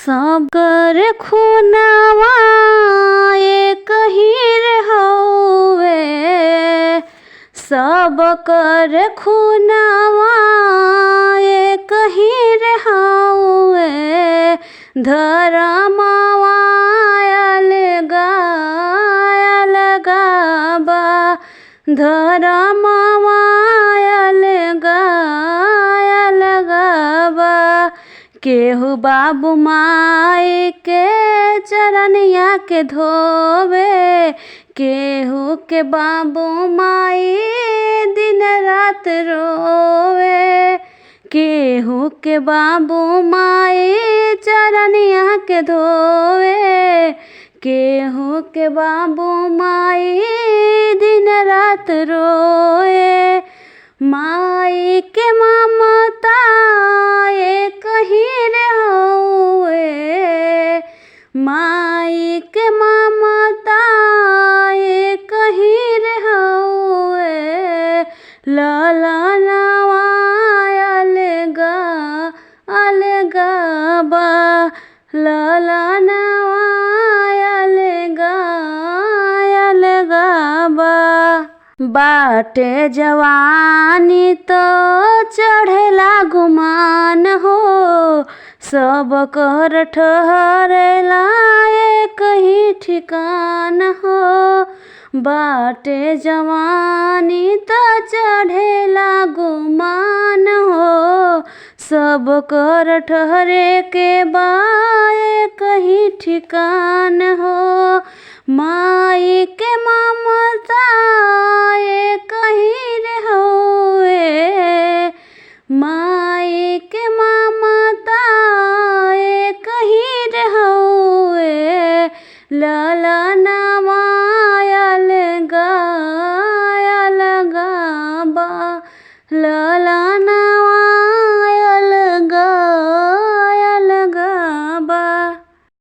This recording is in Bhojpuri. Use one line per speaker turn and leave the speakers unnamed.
सब कर खुनावा एक ही रे हउवे, सब कर खुनावा एक ही रे हउवे। धर्मवा अलगा अलगा बा, धर्मवा अलगा अलगा बा। केहू बाबू माई के चरनिया के धोवे, केहू के बाबू माई दिन रात रोवे। केहू के बाबू माई चरनिया के धोवे, केहू के बाबू माई दिन रात रोए। माई के ममता एक ही रे हउवे, माई के ममता एक ही रे हउवे। ललनवा अलगा अलगा बा, ललनवा अलगा अलगा बा। बाटे जवानी तो चढ़ेला गुमान हो, सब कर ठहरेला एक ही ठिकान हो। बाटे जवानी तो चढ़ेला गुमान हो, सब कर ठहरे के बा एक ही ठिकान हो। माई के ममता एक ही रे हउवे, माई के ममता एक ही रे हउवे। ललनवा अलगा अलगा बा, लल